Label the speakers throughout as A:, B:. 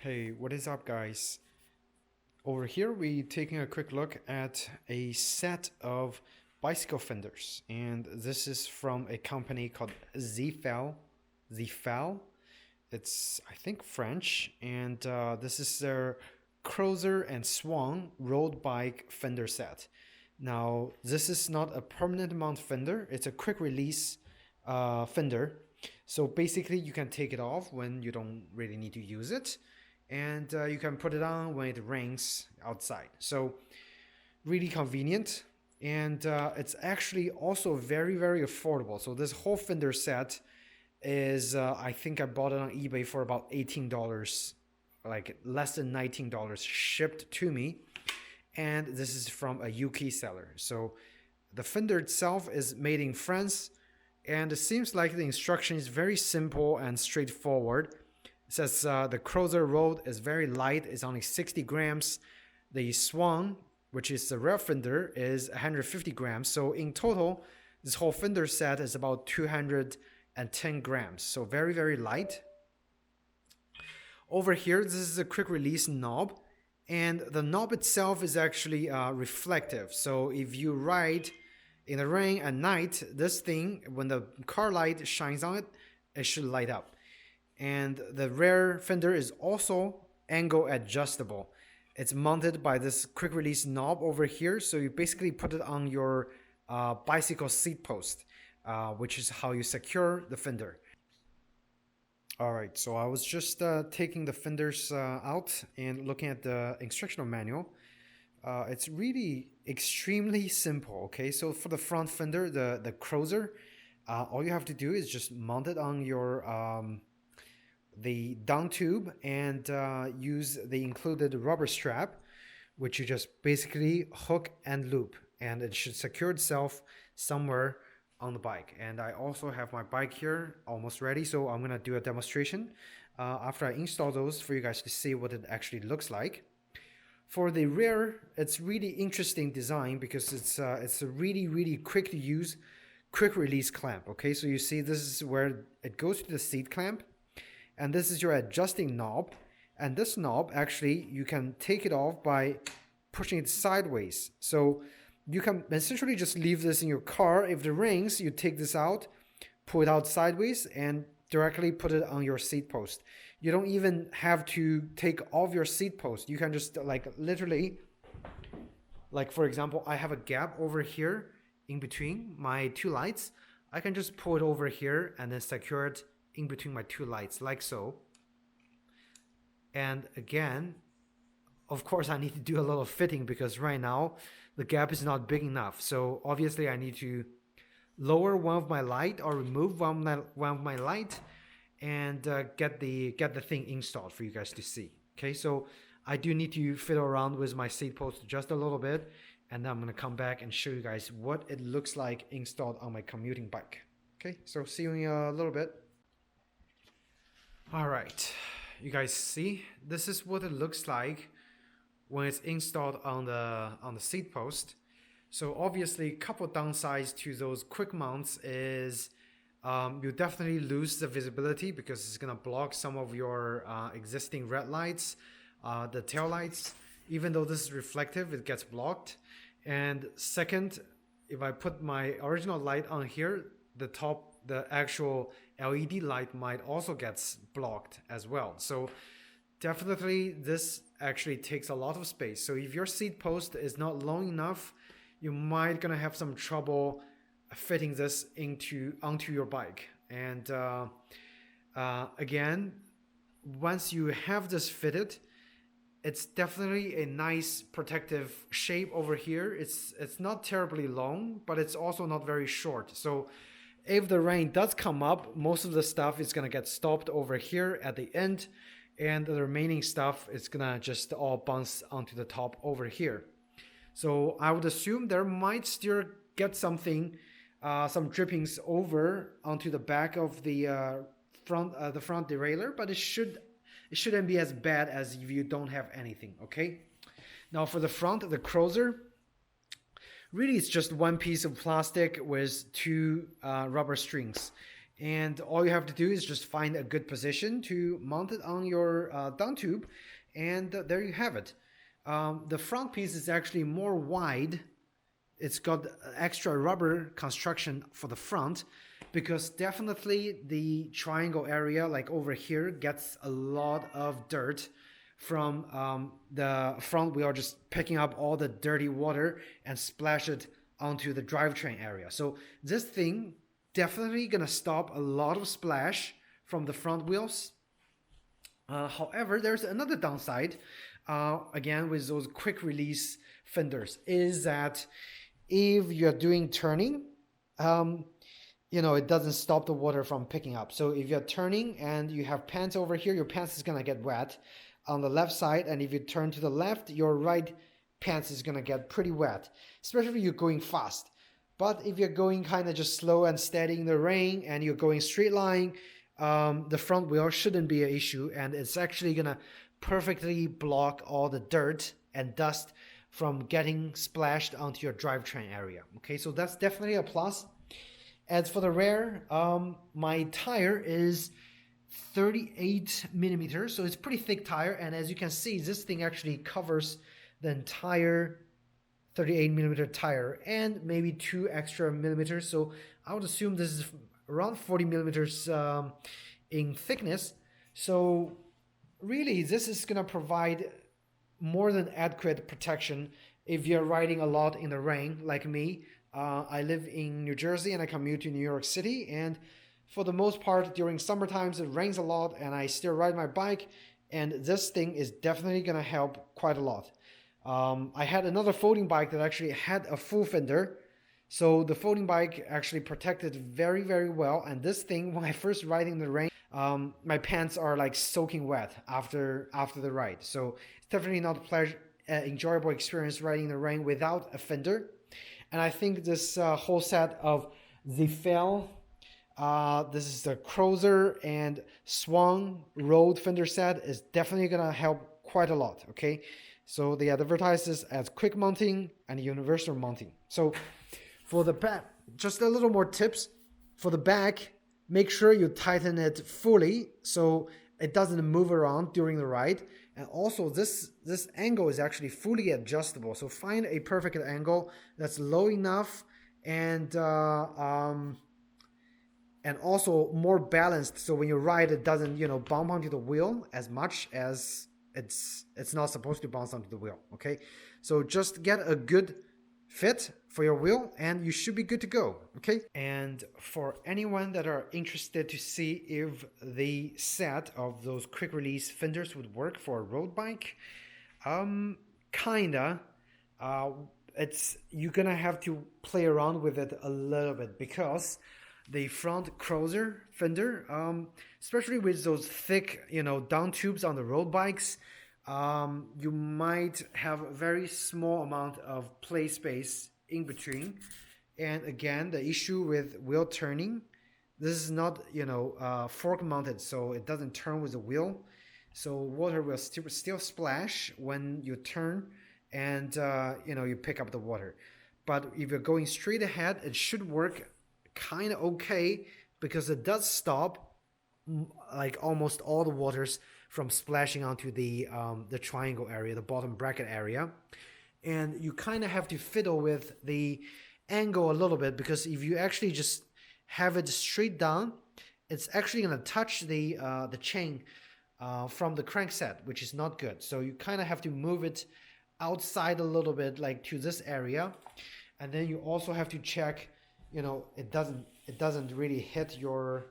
A: Hey, what is up, guys? Over here, we taking a quick look at a set of bicycle fenders, and this is from a company called Zefal. Zefal. It's I think French, and this is their Croozer and Swan road bike fender set. Now, this is not a permanent mount fender; it's a quick release fender. So basically, you can take it off when you don't really need to use it, and you can put it on when it rains outside. So really convenient, and it's actually also very affordable. So this whole fender set is I think I bought it on eBay for about $18, like less than $19 shipped to me, and this is from a UK seller. So the fender itself is made in France, and it seems like the instruction is very simple and straightforward. It says the Croozer road is very light, it's only 60 grams. The Swan, which is the rear fender, is 150 grams. So in total, this whole fender set is about 210 grams. So very light. Over here, this is a quick release knob. And the knob itself is actually reflective. So if you ride in the rain at night, this thing, when the car light shines on it, it should light up. And the rear fender is also angle adjustable. It's mounted by this quick release knob over here. So you basically put it on your bicycle seat post, which is how you secure the fender. All right, so I was just taking the fenders out and looking at the instructional manual. It's really extremely simple, okay? So for the front fender, the Croozer, all you have to do is just mount it on your the down tube and use the included rubber strap, which you just basically hook and loop, and it should secure itself somewhere on the bike. And I also have my bike here almost ready, so I'm gonna do a demonstration after I install those for you guys to see what it actually looks like. For the rear, it's really interesting design because it's a really quick to use, quick release clamp. Okay, so you see this is where it goes to the seat clamp, and this is your adjusting knob. And this knob, actually, you can take it off by pushing it sideways. So you can essentially just leave this in your car. If it rains, you take this out, pull it out sideways, and directly put it on your seat post. You don't even have to take off your seat post. You can just like literally, like for example, I have a gap over here in between my two lights. I can just pull it over here and then secure it in between my two lights, like so. And again, of course, I need to do a little fitting because right now the gap is not big enough. So obviously I need to lower one of my light or remove one of my light and get the thing installed for you guys to see. Okay, so I do need to fiddle around with my seat post just a little bit, and then I'm gonna come back and show you guys what it looks like installed on my commuting bike. Okay, so see you in a little bit. All right, you guys see, this is what it looks like when it's installed on the seat post. So obviously, a couple downsides to those quick mounts is you definitely lose the visibility because it's gonna block some of your existing red lights, the tail lights. Even though this is reflective, it gets blocked. And second, if I put my original light on here, the actual LED light might also get blocked as well. So definitely this actually takes a lot of space. So if your seat post is not long enough, you might gonna have some trouble fitting this onto your bike. And again, once you have this fitted, it's definitely a nice protective shape over here. It's not terribly long, but it's also not very short. So if the rain does come up, most of the stuff is gonna get stopped over here at the end, and the remaining stuff is gonna just all bounce onto the top over here. So I would assume there might still get something, some drippings over onto the back of the front derailleur, but it shouldn't be as bad as if you don't have anything. Okay. Now for the front, the Croozer, really it's just one piece of plastic with two rubber strings, And all you have to do is just find a good position to mount it on your down tube, and there you have it. The front piece is actually more wide. It's got extra rubber construction for the front, because definitely the triangle area, like over here, gets a lot of dirt from the front wheel, just picking up all the dirty water and splash it onto the drivetrain area. So this thing definitely gonna stop a lot of splash from the front wheels. However, there's another downside, again, with those quick release fenders, is that if you're doing turning, it doesn't stop the water from picking up. So if you're turning and you have pants over here, your pants is gonna get wet on the left side, and if you turn to the left, your right pants is gonna get pretty wet, especially if you're going fast. But if you're going kind of just slow and steady in the rain and you're going straight line, the front wheel shouldn't be an issue, and it's actually gonna perfectly block all the dirt and dust from getting splashed onto your drivetrain area. Okay, so that's definitely a plus. As for the rear, my tire is 38 millimeters, so it's pretty thick tire, and as you can see, this thing actually covers the entire 38 millimeter tire and maybe 2 extra millimeters. So I would assume this is around 40 millimeters in thickness. So really, this is gonna provide more than adequate protection if you're riding a lot in the rain like me. I live in New Jersey and I commute to New York City, and for the most part during summer times it rains a lot and I still ride my bike, and this thing is definitely gonna help quite a lot. I had another folding bike that actually had a full fender, so the folding bike actually protected very, very well. And this thing, when I first ride in the rain, my pants are like soaking wet after the ride. So it's definitely not a enjoyable experience riding in the rain without a fender. And I think this whole set of Zefal, this is the Croozer and Swan road fender set, is definitely gonna help quite a lot. Okay, so they advertise this as quick mounting and universal mounting. So for the back, just a little more tips. For the back, make sure you tighten it fully so it doesn't move around during the ride. And also this angle is actually fully adjustable. So find a perfect angle that's low enough and also more balanced, so when you ride it doesn't bump onto the wheel as much as it's not supposed to bounce onto the wheel. Okay, so just get a good fit for your wheel and you should be good to go. Okay, and for anyone that are interested to see if the set of those quick release fenders would work for a road bike, kinda, you're gonna have to play around with it a little bit, because the front Croozer fender, especially with those thick, down tubes on the road bikes, you might have a very small amount of play space in between. And again, the issue with wheel turning, this is not, fork mounted, so it doesn't turn with the wheel. So water will still splash when you turn and, you pick up the water. But if you're going straight ahead, it should work kind of okay, because it does stop like almost all the waters from splashing onto the triangle area, the bottom bracket area. And you kind of have to fiddle with the angle a little bit, because if you actually just have it straight down, it's actually going to touch the chain from the crankset, which is not good. So you kind of have to move it outside a little bit, like to this area. And then you also have to check it doesn't really hit your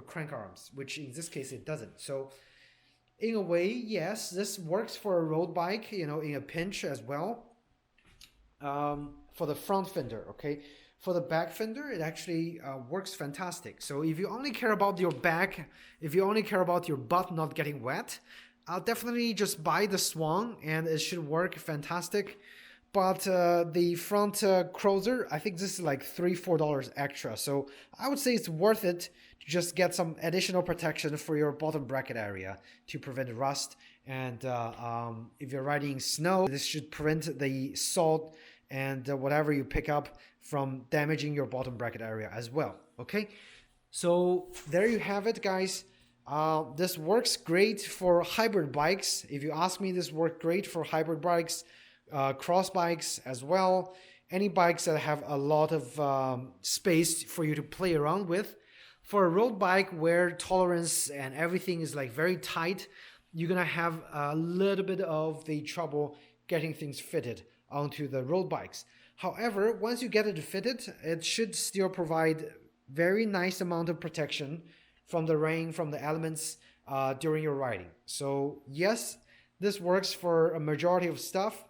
A: crank arms, which in this case it doesn't. So in a way, yes, this works for a road bike, in a pinch as well. For the front fender, okay. For the back fender, it actually works fantastic. So if you only care about your back, if you only care about your butt not getting wet, I'll definitely just buy the Swan and it should work fantastic. But the front Croozer, I think this is like $3-4 extra. So I would say it's worth it to just get some additional protection for your bottom bracket area to prevent rust. And if you're riding snow, this should prevent the salt and whatever you pick up from damaging your bottom bracket area as well. Okay. So there you have it, guys. This works great for hybrid bikes. If you ask me, this works great for hybrid bikes, cross bikes as well. Any bikes that have a lot of space for you to play around with. For a road bike where tolerance and everything is like very tight, you're gonna have a little bit of the trouble getting things fitted onto the road bikes. However, once you get it fitted, it should still provide very nice amount of protection from the rain, from the elements during your riding. So yes, this works for a majority of stuff,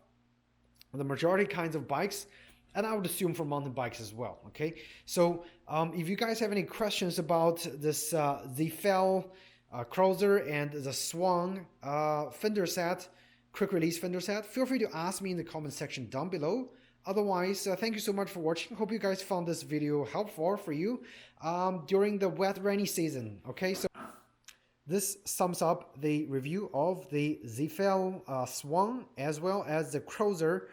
A: the majority kinds of bikes, and I would assume for mountain bikes as well. Okay, so if you guys have any questions about this Zefal Croozer and the Swan Fender set, quick release Fender set, feel free to ask me in the comment section down below. Otherwise, thank you so much for watching. Hope you guys found this video helpful for you during the wet rainy season. Okay, so this sums up the review of the Zefal Swan as well as the Croozer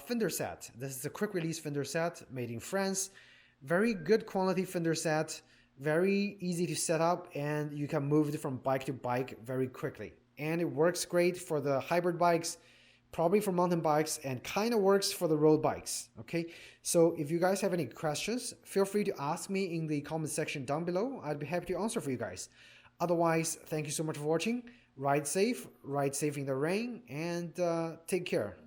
A: Fender set. This is a quick release Fender set made in France. Very good quality Fender set, very easy to set up, and you can move it from bike to bike very quickly. And it works great for the hybrid bikes, probably for mountain bikes, and kind of works for the road bikes. Okay, so if you guys have any questions, feel free to ask me in the comment section down below. I'd be happy to answer for you guys. Otherwise, thank you so much for watching. Ride safe in the rain, and take care.